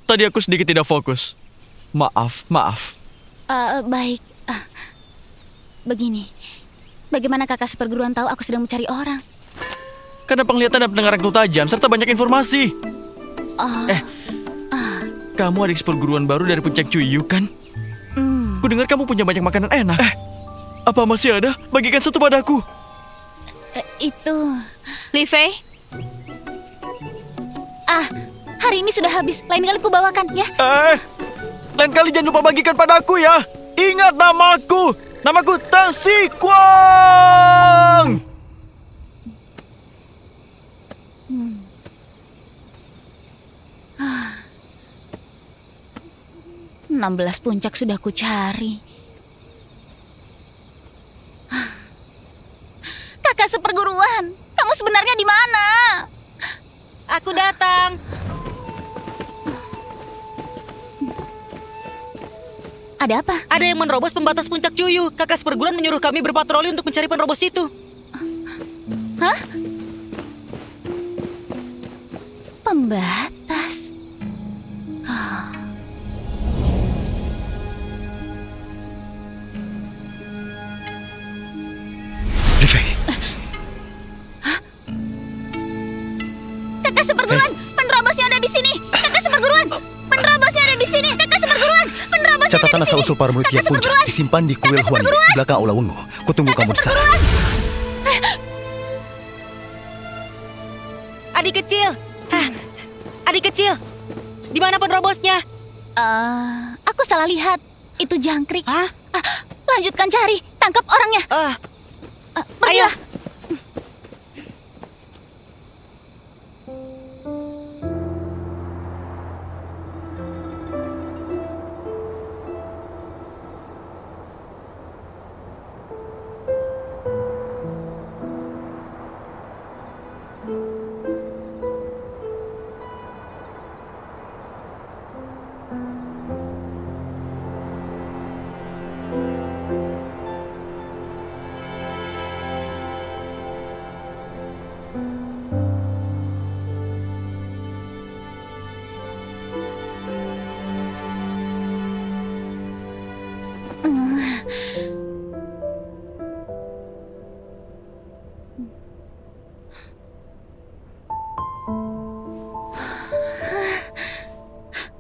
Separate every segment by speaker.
Speaker 1: Tadi aku sedikit tidak fokus. Maaf.
Speaker 2: Baik. Begini, bagaimana kakak seperguruan tahu aku sedang mencari orang?
Speaker 1: Karena penglihatan dan pendengaranku tajam, serta banyak informasi. Kamu adik seperguruan baru dari Puncak Cuyu, kan? Kudengar kamu punya banyak makanan enak. Apa masih ada? Bagikan satu padaku.
Speaker 2: Itu...
Speaker 3: Li Fei,
Speaker 2: hari ini sudah habis. Lain kali ku bawakan, ya?
Speaker 1: Lain kali jangan lupa bagikan padaku ya. Ingat namaku. Namaku Tang Si Kwang.
Speaker 2: 16 puncak sudah ku cari. Kakak seperguruan, kamu sebenarnya di mana?
Speaker 3: aku datang.
Speaker 2: Ada apa?
Speaker 3: Ada yang menerobos pembatas Puncak Cuyu. Kakak seperguruan menyuruh kami berpatroli untuk mencari penerobos itu.
Speaker 2: Hah? Pembatas?
Speaker 1: Li Fei.
Speaker 2: Kakak seperguruan, penerobosnya ada di sini. Kakak seperguruan, penerobosnya ada di sini. Kakak seperguruan, penerobosnya ada
Speaker 4: Catatan
Speaker 2: di sini.
Speaker 4: asal-usul para murid
Speaker 2: Kakak
Speaker 4: Kiat Puncak
Speaker 2: seperguruan.
Speaker 4: disimpan di kuil
Speaker 2: Kakak
Speaker 4: Huan Yi,
Speaker 2: seperguruan.
Speaker 4: di belakang Aula Ungu. Kutunggu
Speaker 2: Kakak
Speaker 4: kamu di sana.
Speaker 2: seperguruan.
Speaker 3: Adik kecil. Adik kecil. Di mana penerobosnya?
Speaker 2: Aku salah lihat. Itu jangkrik.
Speaker 3: Hah?
Speaker 2: Lanjutkan cari. Tangkap orangnya. Pergilah.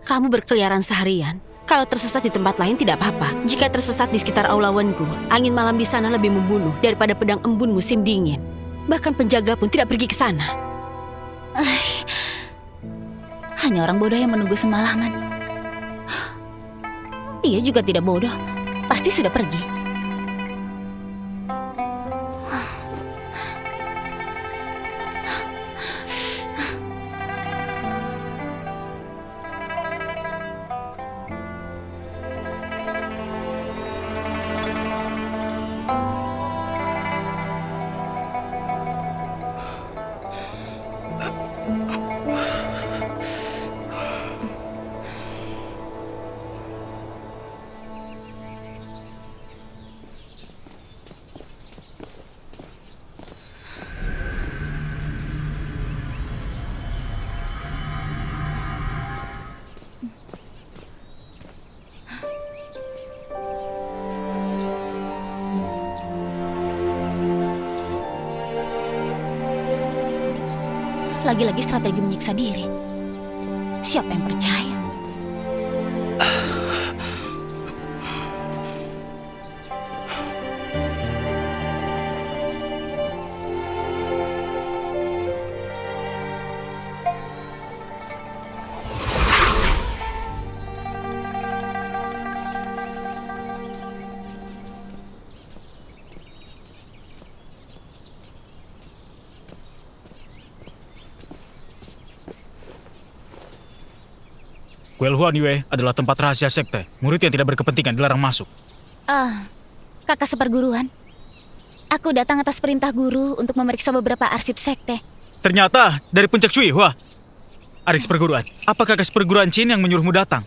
Speaker 5: Kamu berkeliaran seharian. Kalau tersesat di tempat lain tidak apa-apa. Jika tersesat di sekitar Aula Wengu, angin malam di sana lebih membunuh daripada pedang embun musim dingin. Bahkan penjaga pun tidak pergi ke sana.
Speaker 2: Hanya orang bodoh yang menunggu semalaman. Dia juga tidak bodoh. Pasti sudah pergi. Lagi-lagi strategi menyiksa diri. Siapa yang percaya?
Speaker 6: Kuil Huan Yue adalah tempat rahasia sekte. Murid yang tidak berkepentingan dilarang masuk.
Speaker 2: Kakak seperguruan, Aku datang atas perintah guru untuk memeriksa beberapa arsip sekte.
Speaker 4: Ternyata dari puncak Cuihua. Adik seperguruan, apa kakak seperguruan Chin yang menyuruhmu datang?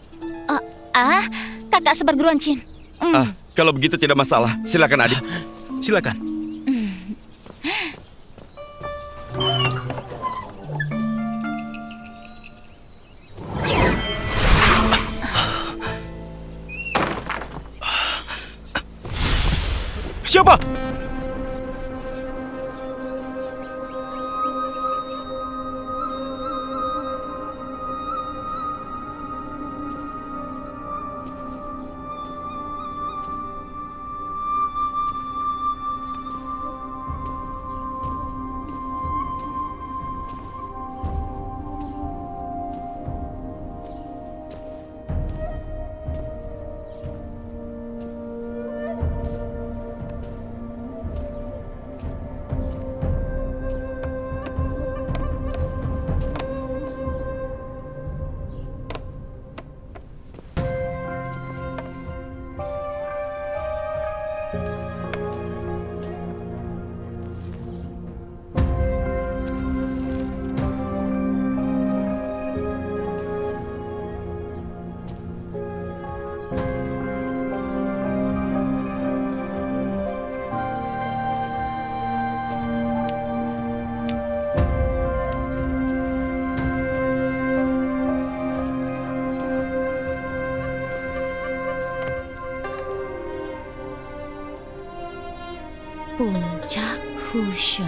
Speaker 2: Kakak seperguruan Chin.
Speaker 1: Kalau begitu tidak masalah. Silakan adik.
Speaker 4: Silakan. Siapa?
Speaker 2: Puncak Husha.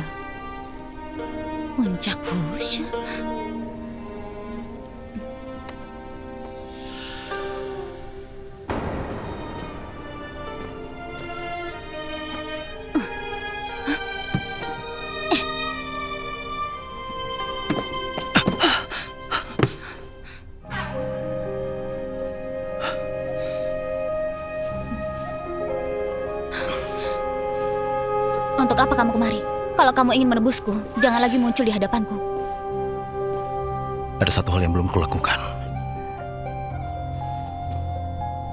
Speaker 2: Puncak Husha? Untuk apa kamu kemari? Kalau kamu ingin menebusku, jangan lagi muncul di hadapanku.
Speaker 6: Ada satu hal yang belum kulakukan.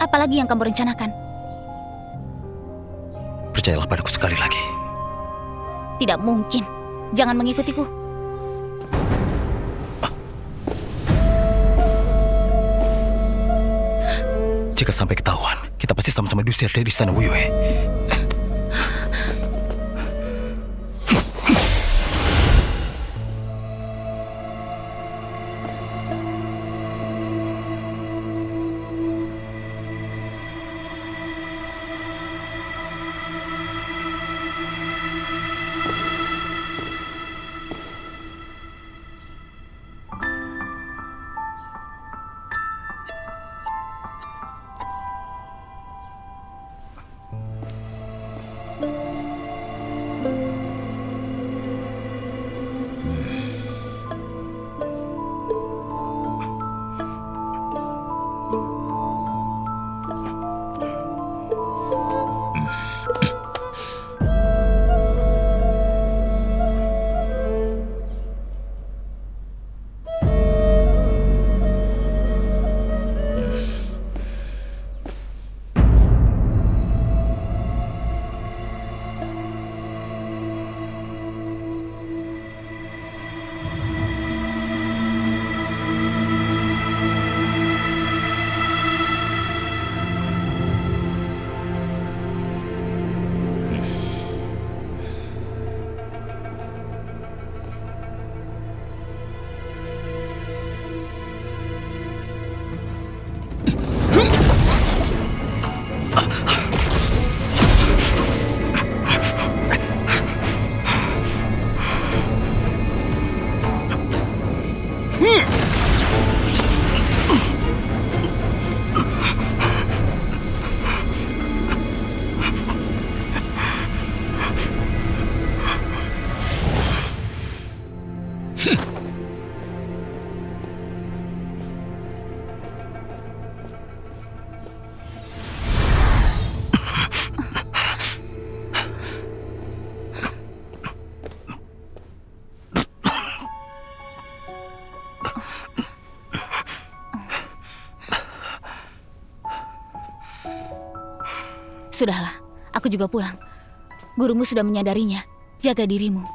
Speaker 2: Apalagi yang kamu rencanakan?
Speaker 6: Percayalah padaku sekali lagi.
Speaker 2: Tidak mungkin. Jangan mengikutiku.
Speaker 6: Jika sampai ketahuan, kita pasti sama-sama diusir dari istana Wuyue.
Speaker 2: Sudahlah, aku juga pulang. Gurumu sudah menyadarinya. Jaga dirimu.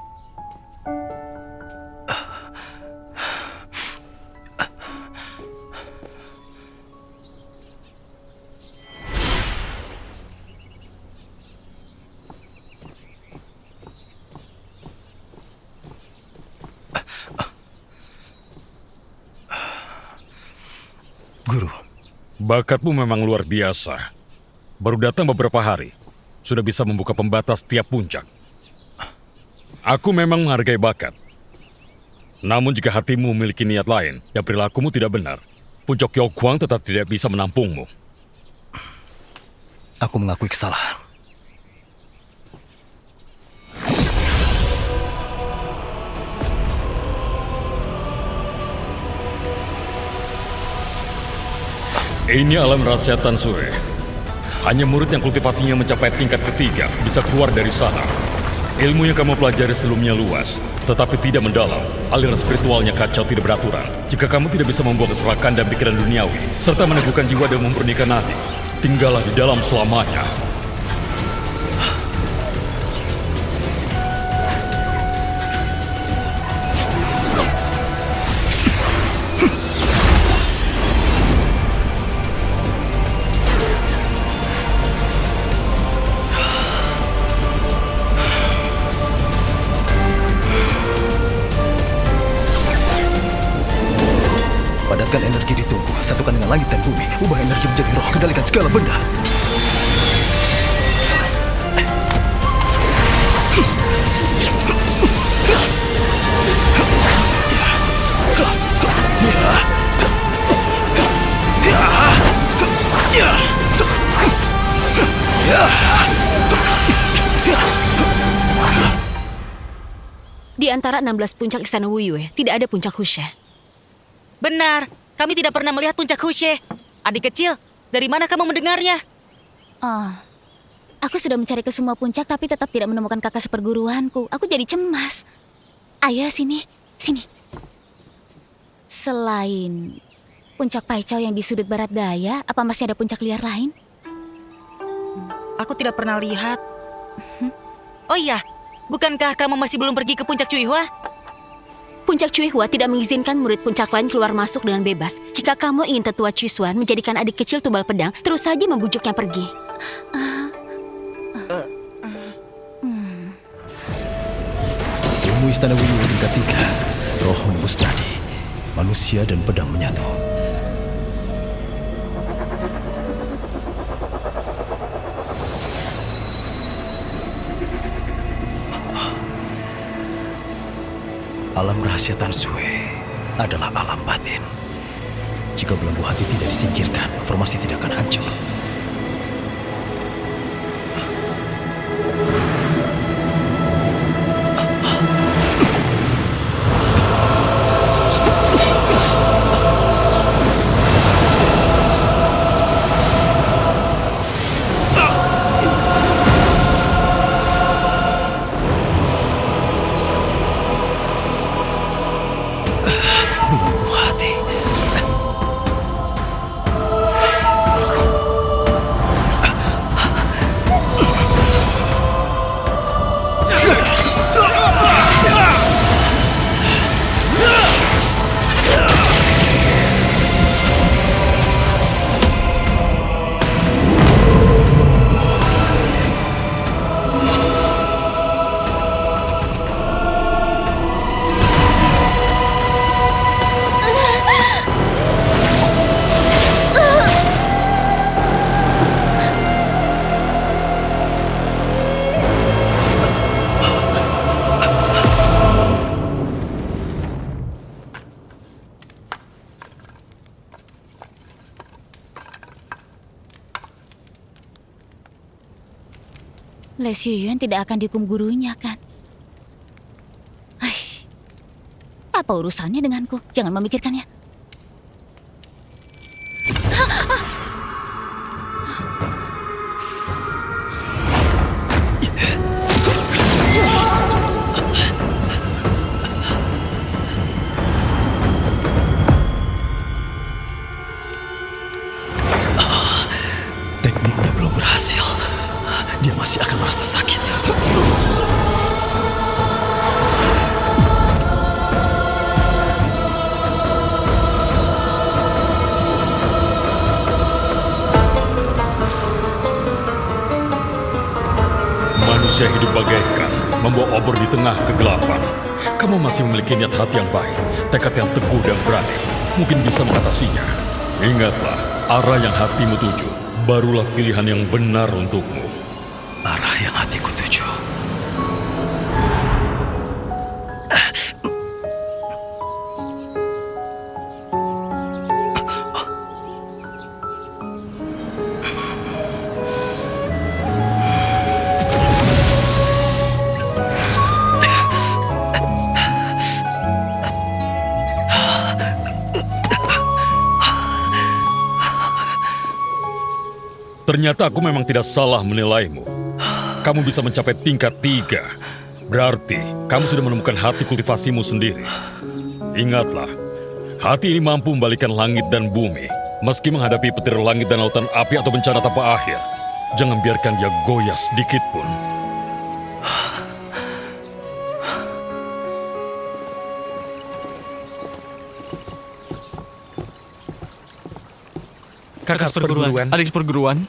Speaker 6: Guru,
Speaker 7: Bakatmu memang luar biasa. Baru datang beberapa hari, sudah bisa membuka pembatas tiap puncak. Aku memang menghargai bakat. Namun jika hatimu memiliki niat lain dan perilakumu tidak benar, Puncak Kyokwang tetap tidak bisa menampungmu.
Speaker 6: aku mengakui kesalahan.
Speaker 7: Ini alam rahasia Tan Sue. Hanya murid yang kultivasinya mencapai tingkat ketiga bisa keluar dari sana. Ilmu yang kamu pelajari sebelumnya luas, tetapi tidak mendalam. Aliran spiritualnya kacau, tidak beraturan. Jika kamu tidak bisa membuat keserakan dan pikiran duniawi, serta meneguhkan jiwa dan memurnikan hati, tinggallah di dalam selamanya.
Speaker 6: Padatkan energi di tubuh, satukan dengan langit dan bumi, ubah energi menjadi roh, kendalikan segala benda.
Speaker 5: Di antara 16 puncak Istana Wuyue, tidak ada puncak Hushe.
Speaker 3: Benar, kami tidak pernah melihat puncak Hushe. Adik kecil, dari mana kamu mendengarnya?
Speaker 2: Oh, aku sudah mencari ke semua puncak tapi tetap tidak menemukan kakak seperguruanku. Aku jadi cemas. Ayah, sini. Selain puncak Paichao yang di sudut barat daya, apa masih ada puncak liar lain?
Speaker 3: Aku tidak pernah lihat. Oh iya, bukankah kamu masih belum pergi ke puncak Cuihua?
Speaker 5: Puncak Cuihua tidak mengizinkan murid puncak lain keluar masuk dengan bebas. Jika kamu ingin tetua Cuisuan menjadikan adik kecil tumbal pedang, terus saja membujuknya pergi.
Speaker 6: Ilmu Istana Wuyue tingkat 3, roh menembus nadi, manusia dan pedang menyatu. Alam rahasia Tan Sue adalah alam batin. Jika belenggu hati tidak disingkirkan, formasi tidak akan hancur. Belenggu hati.
Speaker 2: Le Xuyuan tidak akan dihukum gurunya, kan? Apa urusannya denganku? Jangan memikirkannya.
Speaker 6: Tekniknya belum berhasil. Dia masih akan merasa sakit.
Speaker 7: manusia hidup bagaikan membawa obor di tengah kegelapan. Kamu masih memiliki niat hati yang baik, tekad yang teguh dan berani. Mungkin bisa mengatasinya. Ingatlah, arah yang hatimu tuju, barulah pilihan yang benar untukmu.
Speaker 6: Arah yang hatiku tuju.
Speaker 7: Ternyata aku memang tidak salah menilaimu. Kamu bisa mencapai tingkat 3. Berarti kamu sudah menemukan hati kultivasimu sendiri. Ingatlah, hati ini mampu membalikkan langit dan bumi. Meski menghadapi petir langit dan lautan api atau bencana tanpa akhir, jangan biarkan dia goyah sedikit pun.
Speaker 4: Kakak seperguruan.
Speaker 1: Adik seperguruan.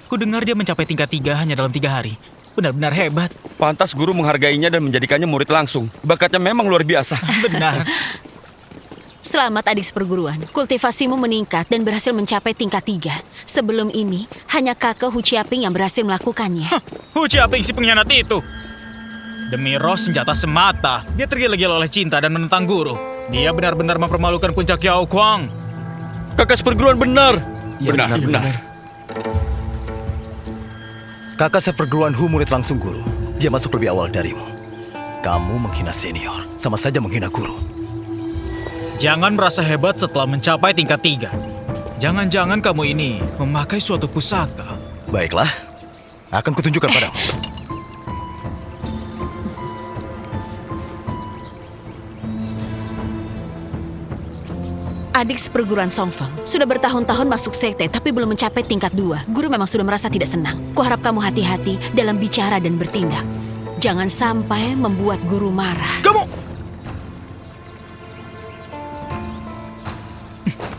Speaker 4: Ku dengar dia mencapai tingkat 3 hanya dalam 3 hari. Benar-benar hebat.
Speaker 8: Pantas guru menghargainya dan menjadikannya murid langsung. Bakatnya memang luar biasa.
Speaker 4: Benar.
Speaker 5: Selamat adik seperguruan. Kultivasimu meningkat dan berhasil mencapai tingkat 3. Sebelum ini, hanya kakak Hu Chiaping yang berhasil melakukannya.
Speaker 4: Hu Chiaping si pengkhianat itu. Demi roh senjata semata, dia tergila-gila oleh cinta dan menentang guru. Dia benar-benar mempermalukan puncak Yao Kuang.
Speaker 1: Kakak seperguruan benar.
Speaker 8: Benar.
Speaker 6: Kakak seperguruan Hu murid langsung guru. Dia masuk lebih awal darimu. Kamu menghina senior, sama saja menghina guru.
Speaker 4: Jangan merasa hebat setelah mencapai tingkat 3. Jangan-jangan kamu ini memakai suatu pusaka.
Speaker 6: Baiklah, akan kutunjukkan padamu.
Speaker 5: Adik seperguruan Songfeng sudah bertahun-tahun masuk sekte tapi belum mencapai tingkat 2. Guru memang sudah merasa tidak senang. Kuharap kamu hati-hati dalam bicara dan bertindak. Jangan sampai membuat guru marah.
Speaker 4: Kamu!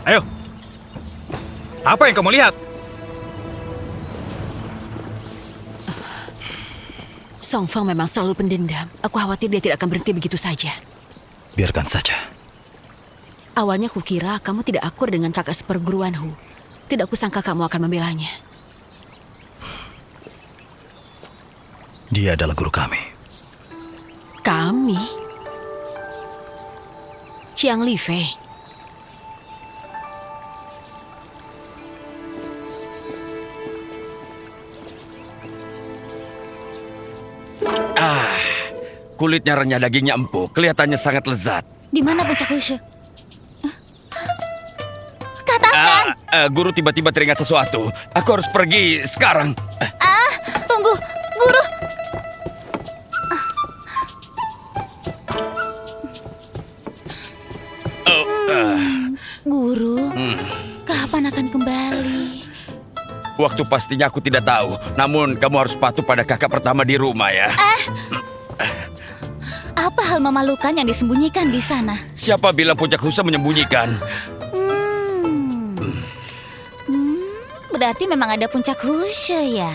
Speaker 4: Ayo. Apa yang kamu lihat?
Speaker 5: Songfeng memang selalu pendendam. Aku khawatir dia tidak akan berhenti begitu saja.
Speaker 6: Biarkan saja.
Speaker 5: Awalnya kukira kamu tidak akur dengan kakak seperguruan Hu. Tidak kusangka kamu akan membelanya.
Speaker 6: Dia adalah guru kami.
Speaker 5: Kami? Chiang Li Fei.
Speaker 8: Kulitnya renyah, dagingnya empuk. Kelihatannya sangat lezat.
Speaker 2: Di mana puncak Hushe? Katakan!
Speaker 8: Guru tiba-tiba teringat sesuatu. Aku harus pergi sekarang.
Speaker 2: Tunggu, guru. Guru, kapan akan kembali?
Speaker 8: Waktu pastinya aku tidak tahu. Namun kamu harus patuh pada kakak pertama di rumah ya.
Speaker 2: Apa hal memalukan yang disembunyikan di sana?
Speaker 8: Siapa bilang puncak Hushe menyembunyikan?
Speaker 2: Berarti memang ada puncak Hushe ya?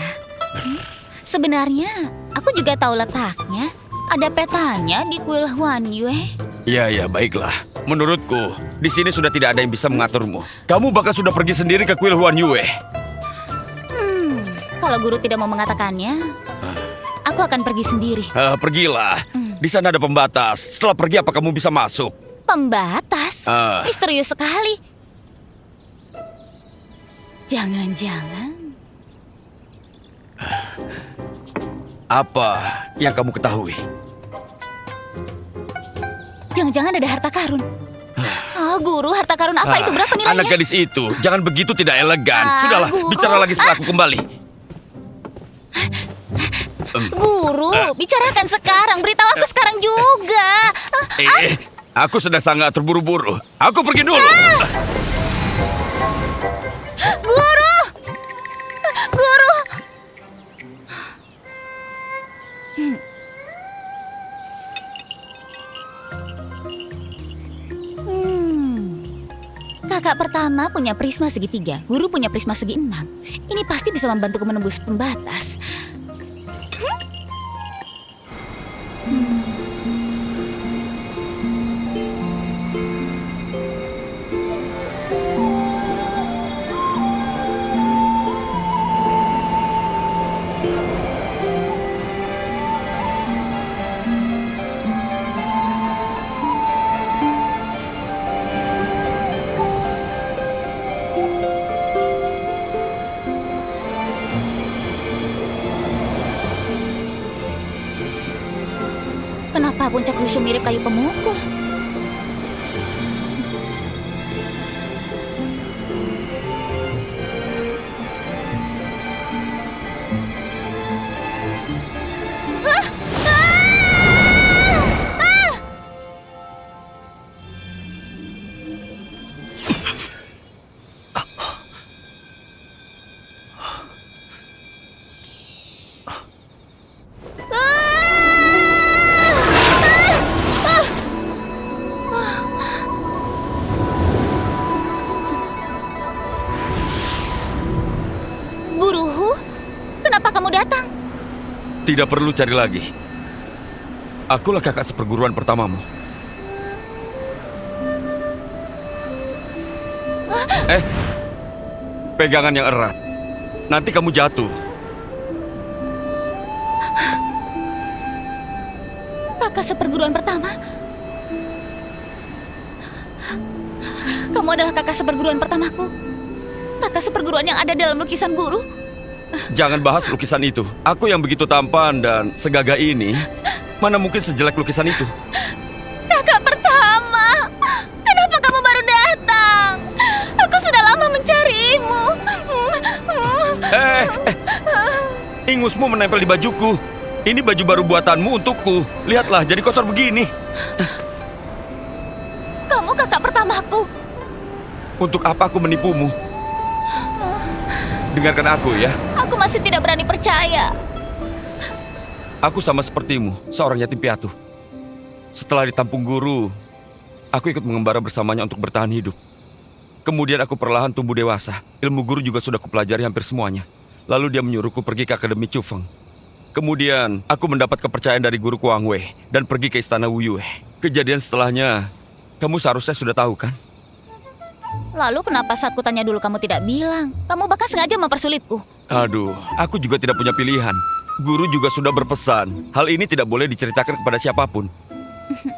Speaker 2: Sebenarnya, aku juga tahu letaknya. Ada petanya di kuil Huan Yue.
Speaker 8: Ya, baiklah. Menurutku, di sini sudah tidak ada yang bisa mengaturmu. Kamu bahkan sudah pergi sendiri ke kuil Huan Yue.
Speaker 2: Kalau guru tidak mau mengatakannya, aku akan pergi sendiri.
Speaker 8: Pergilah. Di sana ada pembatas. Setelah pergi, apa kamu bisa masuk?
Speaker 2: Pembatas? Misterius sekali. Jangan-jangan...
Speaker 8: Apa yang kamu ketahui?
Speaker 2: Jangan-jangan ada harta karun. Oh, guru, harta karun apa itu? Berapa nilainya?
Speaker 8: Anak gadis itu, jangan begitu tidak elegan. Sudahlah,
Speaker 2: Guru.
Speaker 8: bicara lagi setelah aku kembali.
Speaker 2: Guru, bicarakan sekarang. Beritahu aku sekarang juga.
Speaker 8: Aku sedang sangat terburu-buru. Aku pergi dulu.
Speaker 2: Guru! Guru! Kakak pertama punya prisma segitiga, guru punya prisma segi 6. Ini pasti bisa membantuku menembus pembatas. Kenapa puncak Hushu mirip kayu pemukul? Guruhu, kenapa kamu datang?
Speaker 8: Tidak perlu cari lagi. Akulah kakak seperguruan pertamamu. Pegangan yang erat. Nanti kamu jatuh.
Speaker 2: Kakak seperguruan pertama? Kamu adalah kakak seperguruan pertamaku. Kakak seperguruan yang ada dalam lukisan guru.
Speaker 8: Jangan bahas lukisan itu. Aku yang begitu tampan dan segagah ini, mana mungkin sejelek lukisan itu?
Speaker 2: Kakak pertama, kenapa kamu baru datang? Aku sudah lama mencarimu.
Speaker 8: Ingusmu menempel di bajuku. Ini baju baru buatanmu untukku. Lihatlah, jadi kotor begini.
Speaker 2: Kamu kakak pertamaku.
Speaker 8: Untuk apa aku menipumu? Dengarkan aku ya.
Speaker 2: Aku masih tidak berani percaya.
Speaker 8: Aku sama sepertimu, seorang yatim piatu. Setelah ditampung guru, aku ikut mengembara bersamanya untuk bertahan hidup. Kemudian aku perlahan tumbuh dewasa. Ilmu guru juga sudah kupelajari hampir semuanya. Lalu dia menyuruhku pergi ke Akademi Chufeng. Kemudian aku mendapat kepercayaan dari guru Kuang Wei dan pergi ke istana Wu Yue. Kejadian setelahnya, kamu seharusnya sudah tahu kan?
Speaker 2: Lalu kenapa saat kutanya dulu kamu tidak bilang? Kamu bahkan sengaja mempersulitku.
Speaker 8: Aduh, aku juga tidak punya pilihan. Guru juga sudah berpesan, hal ini tidak boleh diceritakan kepada siapapun.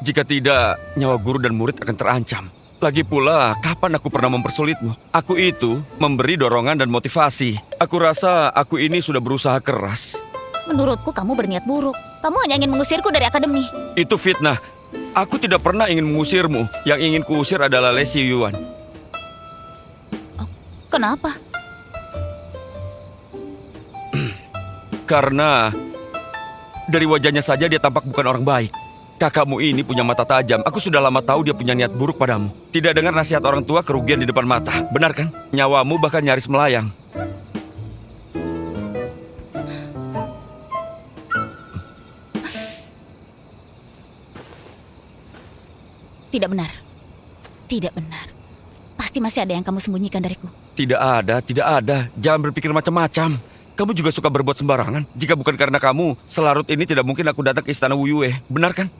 Speaker 8: Jika tidak, nyawa guru dan murid akan terancam. Lagi pula, kapan aku pernah mempersulitmu? Aku itu memberi dorongan dan motivasi. Aku rasa aku ini sudah berusaha keras.
Speaker 2: Menurutku kamu berniat buruk. Kamu hanya ingin mengusirku dari akademi.
Speaker 8: Itu fitnah. Aku tidak pernah ingin mengusirmu. Yang ingin kuusir adalah Lei Yuan.
Speaker 2: Kenapa?
Speaker 8: Karena dari wajahnya saja dia tampak bukan orang baik. Kakakmu ini punya mata tajam. Aku sudah lama tahu dia punya niat buruk padamu. Tidak dengar nasihat orang tua, kerugian di depan mata. Benar kan? Nyawamu bahkan nyaris melayang.
Speaker 2: Tidak benar. Tidak benar. Pasti masih ada yang kamu sembunyikan dariku.
Speaker 8: Tidak ada, tidak ada. Jangan berpikir macam-macam. Kamu juga suka berbuat sembarangan. Jika bukan karena kamu, selarut ini tidak mungkin aku datang ke istana Wu Yue. Benar kan?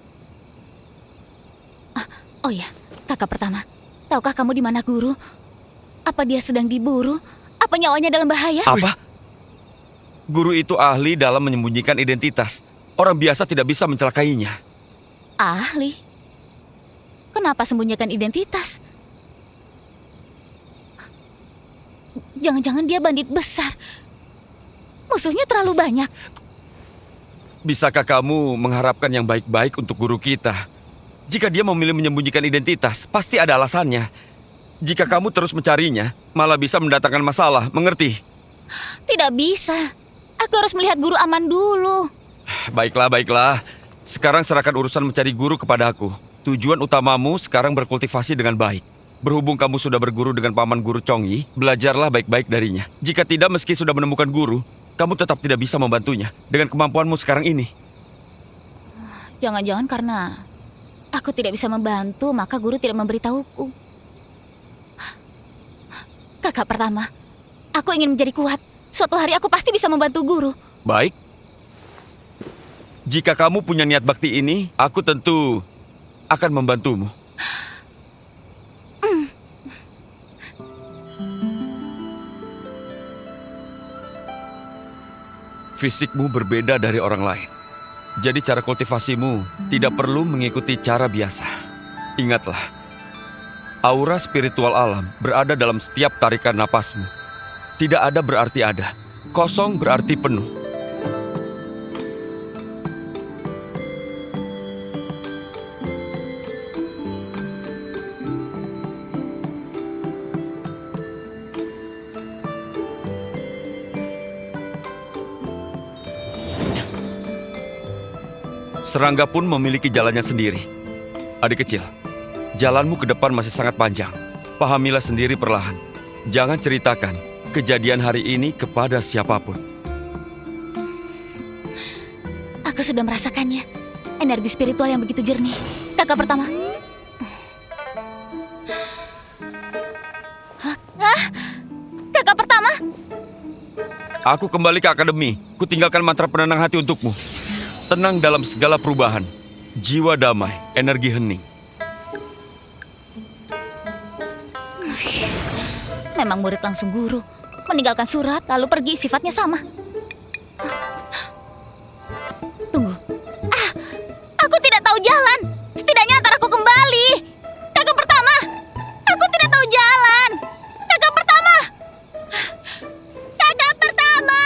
Speaker 2: Oh ya, kakak pertama. Tahukah kamu di mana guru? Apa dia sedang diburu? Apa nyawanya dalam bahaya?
Speaker 8: Apa? Guru itu ahli dalam menyembunyikan identitas. Orang biasa tidak bisa mencelakainya.
Speaker 2: Ahli? Kenapa sembunyikan identitas? Jangan-jangan dia bandit besar. Musuhnya terlalu banyak.
Speaker 8: Bisakah kamu mengharapkan yang baik-baik untuk guru kita? Jika dia memilih menyembunyikan identitas, pasti ada alasannya. Jika kamu terus mencarinya, malah bisa mendatangkan masalah, mengerti?
Speaker 2: Tidak bisa. Aku harus melihat guru aman dulu.
Speaker 8: Baiklah, baiklah. Sekarang serahkan urusan mencari guru kepada aku. Tujuan utamamu sekarang berkultivasi dengan baik. Berhubung kamu sudah berguru dengan paman guru Chongyi, belajarlah baik-baik darinya. Jika tidak, meski sudah menemukan guru, kamu tetap tidak bisa membantunya dengan kemampuanmu sekarang ini.
Speaker 2: Jangan-jangan karena aku tidak bisa membantu, maka guru tidak memberitahuku. Kakak pertama, aku ingin menjadi kuat. Suatu hari aku pasti bisa membantu guru.
Speaker 8: Baik. Jika kamu punya niat bakti ini, aku tentu akan membantumu. Fisikmu berbeda dari orang lain. Jadi cara kultivasimu tidak perlu mengikuti cara biasa. Ingatlah, aura spiritual alam berada dalam setiap tarikan napasmu. Tidak ada berarti ada, kosong berarti penuh. Serangga pun memiliki jalannya sendiri. Adik kecil, jalanmu ke depan masih sangat panjang. Pahamilah sendiri perlahan. Jangan ceritakan kejadian hari ini kepada siapapun.
Speaker 2: Aku sudah merasakannya. Energi spiritual yang begitu jernih. Kakak pertama. Hah? Kakak pertama?
Speaker 8: Aku kembali ke akademi. Kutinggalkan mantra penenang hati untukmu. Tenang dalam segala perubahan. Jiwa damai, energi hening.
Speaker 2: Memang murid langsung guru. Meninggalkan surat, lalu pergi, sifatnya sama. Tunggu. Aku tidak tahu jalan. Setidaknya antar aku kembali. Kakak pertama. Aku tidak tahu jalan. Kakak pertama. Kakak pertama.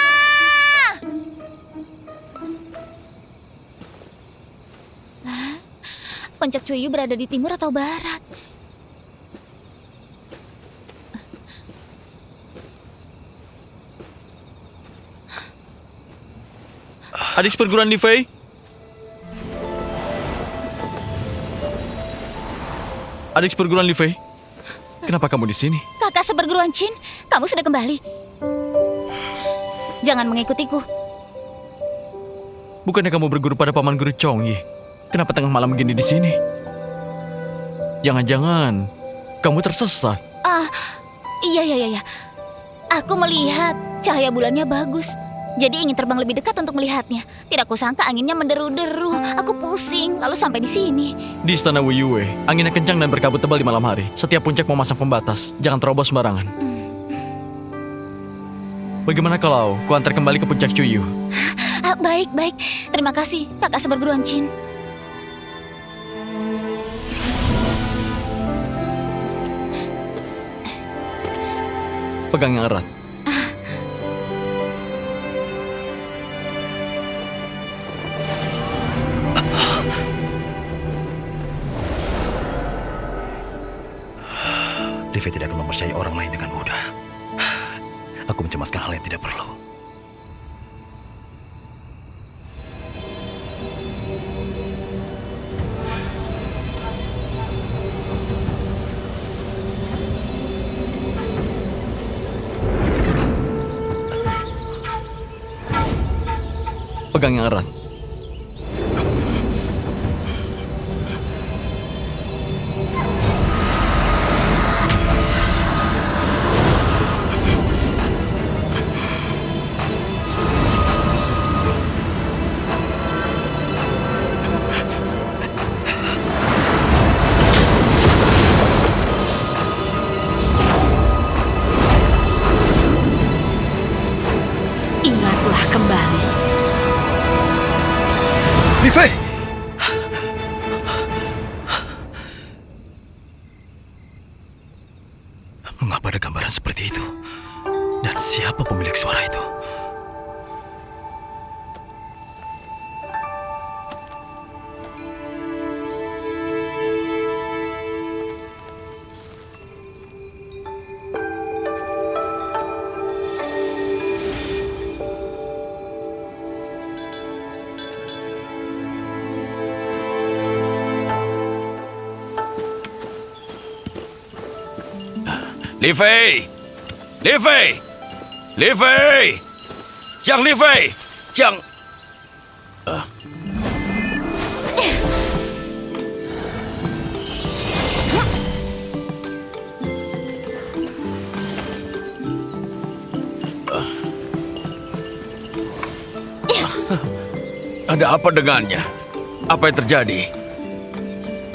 Speaker 2: Puncak Cuiyu berada di timur atau barat?
Speaker 1: Adik perguruan Li Fei. Adik perguruan Li Fei. Kenapa kamu di sini?
Speaker 2: Kakak seperguruan Qin, kamu sudah kembali. Jangan mengikutiku.
Speaker 1: Bukannya kamu berguru pada paman guru Chongyi? Kenapa tengah malam begini di sini? Jangan-jangan kamu tersesat.
Speaker 2: Iya. Aku melihat cahaya bulannya bagus. Jadi ingin terbang lebih dekat untuk melihatnya. Tidak kusangka anginnya menderu-deru. Aku pusing, lalu sampai di sini.
Speaker 1: Di istana Wuyue, anginnya kencang dan berkabut tebal di malam hari. Setiap puncak memasang pembatas. Jangan terobos sembarangan. Bagaimana kalau ku antar kembali ke puncak Cuiyu?
Speaker 2: Baik. Terima kasih, kakak seperguruan Qin.
Speaker 1: Pegang yang erat.
Speaker 6: Li Fei tidak akan mempercayai orang lain dengan mudah. Aku mencemaskan hal yang tidak perlu.
Speaker 1: Pegang yang erat.
Speaker 5: Ingatlah kembali.
Speaker 6: Li Fei! Mengapa ada gambaran seperti itu? Dan siapa pemilik suara itu?
Speaker 8: Li Fei! Li Fei! Li Fei! Jiang Li Fei! Jiang... Ada apa dengannya? Apa yang terjadi?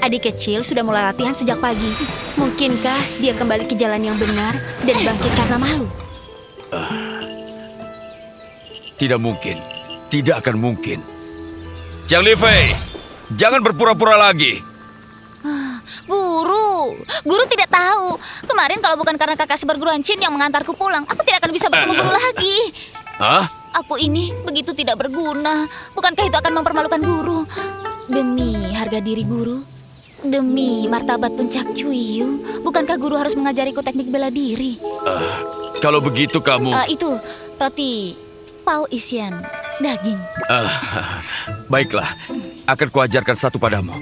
Speaker 5: Adik kecil sudah mulai latihan sejak pagi. Mungkinkah dia kembali ke jalan yang benar dan bangkit karena malu?
Speaker 8: Tidak mungkin. Tidak akan mungkin. Jiang Li Fei, jangan berpura-pura lagi.
Speaker 2: Guru tidak tahu. Kemarin kalau bukan karena kakak seperguruan Qin yang mengantarku pulang, aku tidak akan bisa bertemu guru lagi.
Speaker 8: Hah?
Speaker 2: Aku ini begitu tidak berguna. Bukankah itu akan mempermalukan guru? Demi harga diri guru, demi martabat puncak Cuiyu, bukankah guru harus mengajariku teknik bela diri?
Speaker 8: Kalau begitu kamu...
Speaker 2: Itu roti pao isian daging.
Speaker 8: Baiklah, akan kuajarkan satu padamu.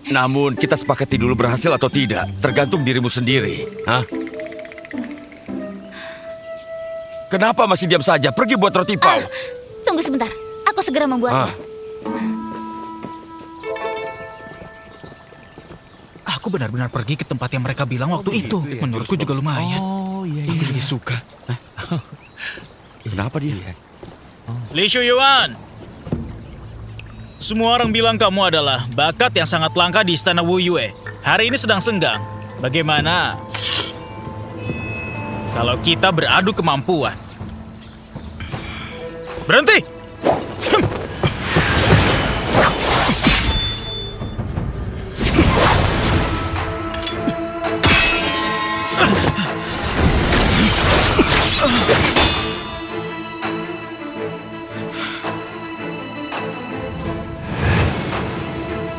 Speaker 8: Namun kita sepakati dulu berhasil atau tidak, tergantung dirimu sendiri. Hah? Kenapa masih diam saja? Pergi buat roti pau.
Speaker 2: Tunggu sebentar, aku segera membuatnya.
Speaker 4: Aku benar-benar pergi ke tempat yang mereka bilang waktu itu. Menurutku juga lumayan.
Speaker 1: Oh iya, aku juga suka.
Speaker 8: Kenapa dia?
Speaker 4: Li Shuyuan, semua orang bilang kamu adalah bakat yang sangat langka di istana Wu Yue. Hari ini sedang senggang. Bagaimana kalau kita beradu kemampuan? Berhenti!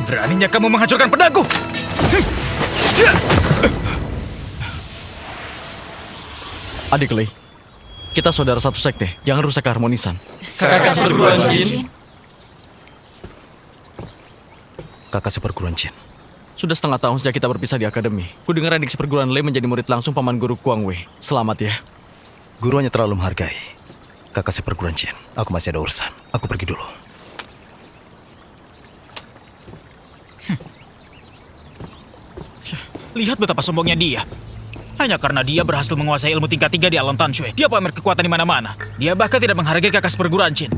Speaker 4: Beraninya kamu menghancurkan pedangku!
Speaker 1: Adik Lei, kita saudara satu sekte. Jangan rusak keharmonisan.
Speaker 2: Kakak seperguruan Jin.
Speaker 6: Kakak seperguruan Jin.
Speaker 1: Sudah setengah tahun sejak kita berpisah di akademi. Kudengar adik seperguruan Lei menjadi murid langsung paman guru Kuang Wei. Selamat ya.
Speaker 6: Guru hanya terlalu menghargai. Kakak seperguruan Jin, aku masih ada urusan. Aku pergi dulu.
Speaker 4: Lihat betapa sombongnya dia. Hanya karena dia berhasil menguasai ilmu tingkat 3 di alam Tanshui, dia pamer kekuatan di mana-mana. Dia bahkan tidak menghargai kakak seperguruan Jin.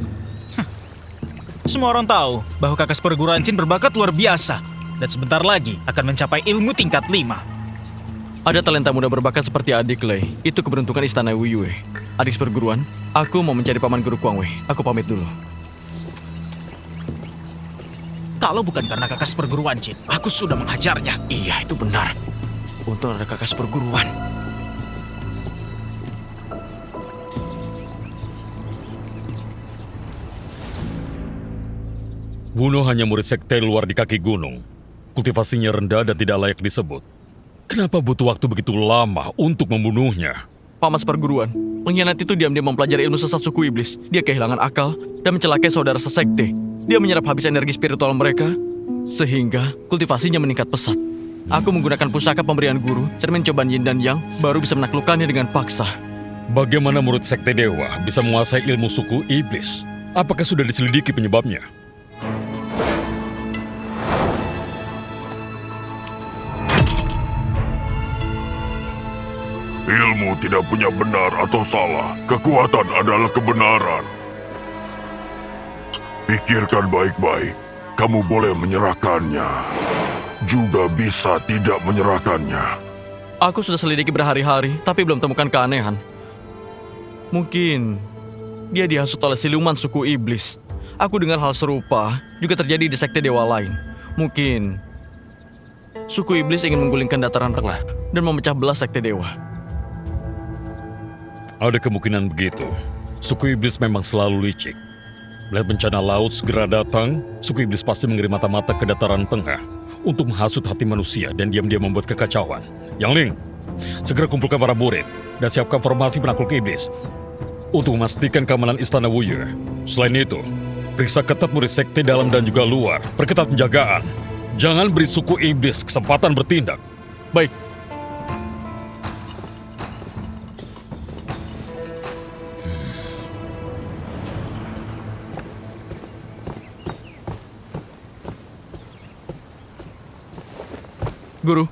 Speaker 4: Semua orang tahu bahwa kakak seperguruan Jin berbakat luar biasa dan sebentar lagi akan mencapai ilmu tingkat 5.
Speaker 1: Ada talenta muda berbakat seperti adik Lei. Itu keberuntungan istana Wu Yue. Adik seperguruan, aku mau mencari paman guru Kuang Wei. Aku pamit dulu.
Speaker 4: Kalau bukan karena kakak seperguruan Jin, aku sudah menghajarnya.
Speaker 1: Iya, itu benar. Untung ada kakak seperguruan.
Speaker 7: Wuno hanya murid sekte luar di kaki gunung. Kultivasinya rendah dan tidak layak disebut. Kenapa butuh waktu begitu lama untuk membunuhnya?
Speaker 1: Paman seperguruan, pengkhianat itu diam-diam mempelajari ilmu sesat suku iblis. Dia kehilangan akal dan mencelakai saudara sesekte. Dia menyerap habis energi spiritual mereka, sehingga kultivasinya meningkat pesat. Aku menggunakan pusaka pemberian guru, cermin cobaan yin dan yang, baru bisa menaklukkannya dengan paksa.
Speaker 7: Bagaimana murid sekte dewa bisa menguasai ilmu suku iblis? Apakah sudah diselidiki penyebabnya?
Speaker 9: Ilmu tidak punya benar atau salah. Kekuatan adalah kebenaran. Pikirkan baik-baik. Kamu boleh menyerahkannya. Juga bisa tidak menyerahkannya.
Speaker 1: Aku sudah selidiki berhari-hari, tapi belum temukan keanehan. Mungkin dia dihasut oleh siluman suku iblis. Aku dengar hal serupa juga terjadi di sekte dewa lain. Mungkin suku iblis ingin menggulingkan dataran rendah dan memecah belah sekte dewa.
Speaker 7: Ada kemungkinan begitu. Suku iblis memang selalu licik. Melihat bencana laut segera datang, suku iblis pasti mengirim mata-mata ke dataran tengah untuk menghasut hati manusia dan diam-diam membuat kekacauan. Yang Ling, segera kumpulkan para murid dan siapkan formasi penakluk iblis untuk memastikan keamanan istana Wu Yue. Selain itu, periksa ketat murid sekte dalam dan juga luar. Perketat penjagaan. Jangan beri suku iblis kesempatan bertindak.
Speaker 1: Baik. Guru,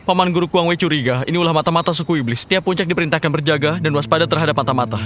Speaker 1: paman guru Kuang Wei curiga ini ulah mata-mata suku iblis. Tiap puncak diperintahkan berjaga dan waspada terhadap mata-mata.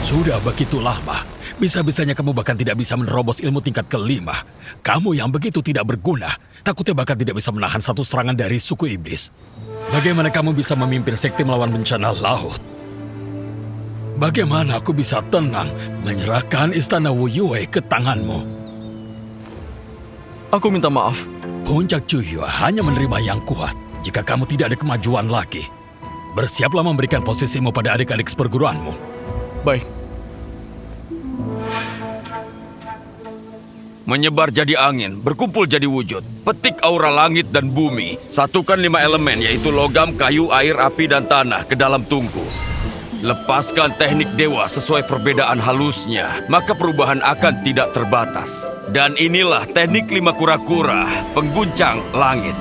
Speaker 7: Sudah begitu lama, bisa-bisanya kamu bahkan tidak bisa menerobos ilmu tingkat ke-5. Kamu yang begitu tidak berguna, takutnya bahkan tidak bisa menahan satu serangan dari suku iblis. Bagaimana kamu bisa memimpin sekte melawan bencana laut?
Speaker 6: Bagaimana aku bisa tenang menyerahkan istana Wu Yue ke tanganmu?
Speaker 1: Aku minta maaf.
Speaker 6: Puncak Cuyue hanya menerima yang kuat. Jika kamu tidak ada kemajuan lagi, bersiaplah memberikan posisimu pada adik-adik seperguruanmu.
Speaker 1: Baik.
Speaker 8: Menyebar jadi angin, berkumpul jadi wujud. Petik aura langit dan bumi. Satukan 5 elemen, yaitu logam, kayu, air, api, dan tanah ke dalam tungku. Lepaskan teknik dewa sesuai perbedaan halusnya, maka perubahan akan tidak terbatas. Dan inilah teknik 5 kura-kura, pengguncang langit.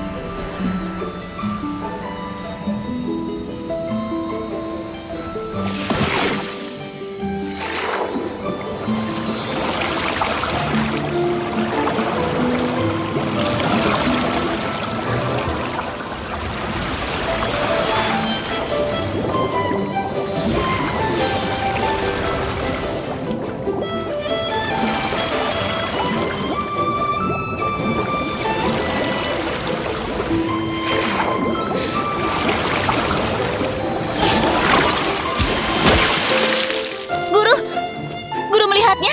Speaker 2: Guru melihatnya.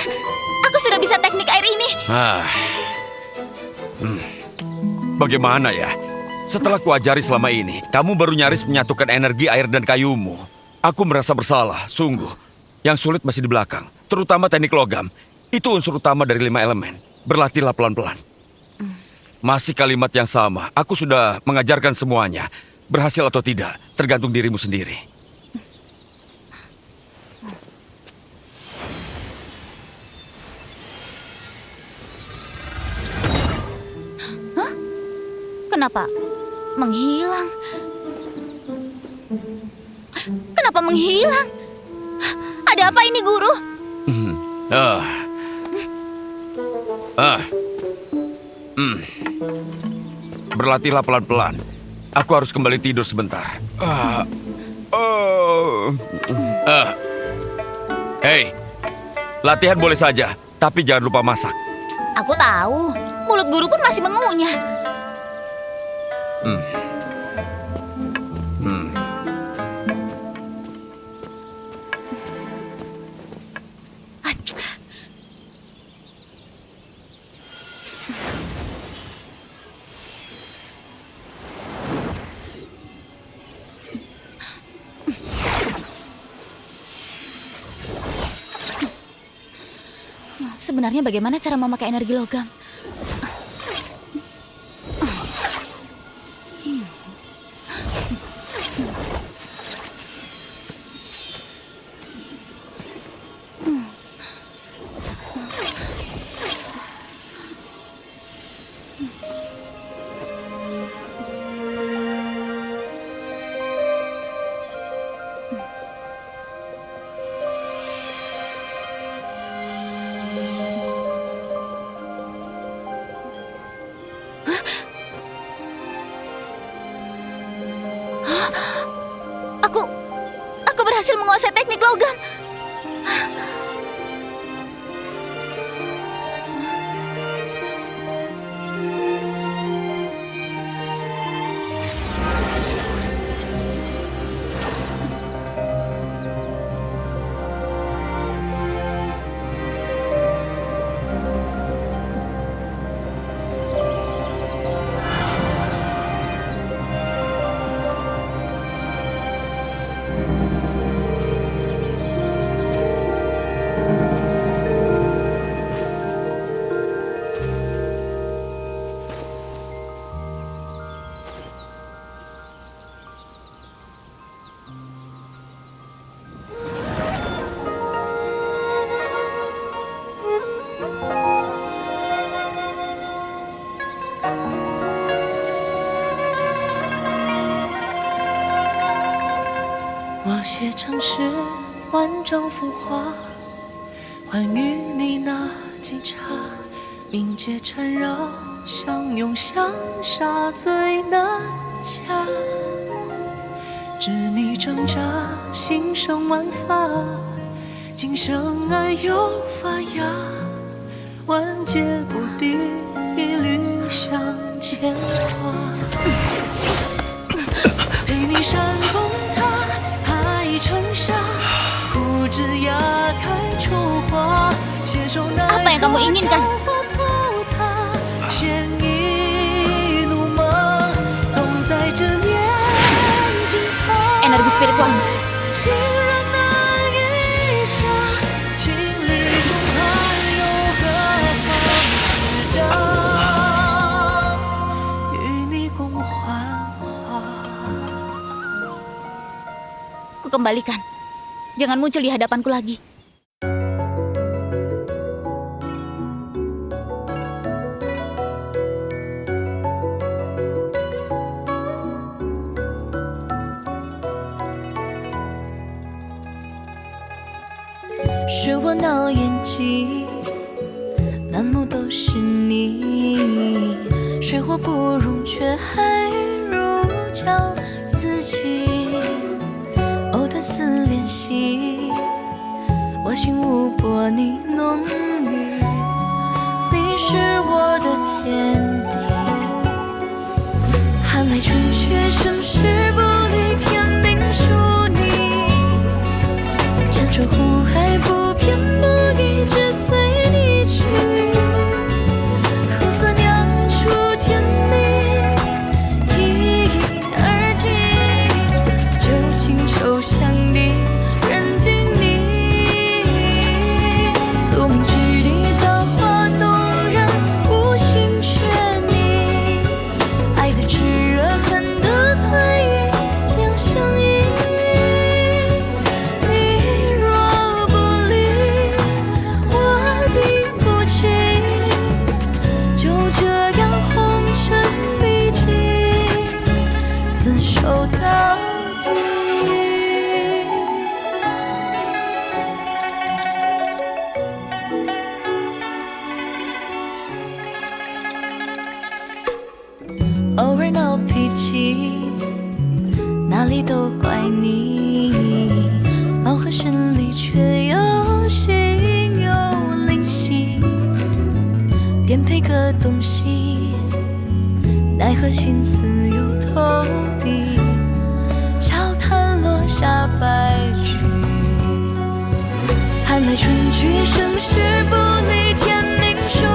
Speaker 2: Aku sudah bisa teknik air ini.
Speaker 8: Bagaimana ya? Setelah kuajari selama ini, kamu baru nyaris menyatukan energi air dan kayumu. Aku merasa bersalah, sungguh. Yang sulit masih di belakang, terutama teknik logam. Itu unsur utama dari 5 elemen. Berlatihlah pelan-pelan. Masih kalimat yang sama, aku sudah mengajarkan semuanya. Berhasil atau tidak, tergantung dirimu sendiri.
Speaker 2: Kenapa menghilang? Kenapa menghilang? Ada apa ini, Guru?
Speaker 8: Berlatihlah pelan-pelan. Aku harus kembali tidur sebentar. Hei, latihan boleh saja, tapi jangan lupa masak.
Speaker 2: Aku tahu. Mulut Guru pun masih mengunyah. Sebenarnya bagaimana cara memakai energi logam? Aku berhasil menguasai teknik logam.
Speaker 10: 写城市万丈浮华，欢与你那几茶，冥界缠绕，相拥相杀最难掐。执迷挣扎，心生万法，今生爱又发芽，万劫不敌，一缕香牵挂。陪你山崩塌，海沉沙，护着
Speaker 2: yang kamu inginkan. Energi spiritual. Kembalikan. Jangan muncul di hadapanku lagi.
Speaker 10: 是我闹眼睛，满目都是你，水火不容，却还如胶似漆。藕断丝连心，我心无波你浓郁，你是我的天地。寒来春去，生死不离，天命属你。山川湖海不偏不倚，只随你去。苦涩酿出甜蜜，一饮而尽，旧情愁相抵，认定你。宿命之地，造化弄人，无心却你。爱的炽热，恨的快意，两相依。你若不离，我定不弃。就这样红尘秘境，厮守到底。偶尔闹脾气，哪里都怪你。貌合神离，却又心有灵犀。颠沛个东西，奈何心思又透底。笑谈落下白驹，寒来春去，生死不离，天命属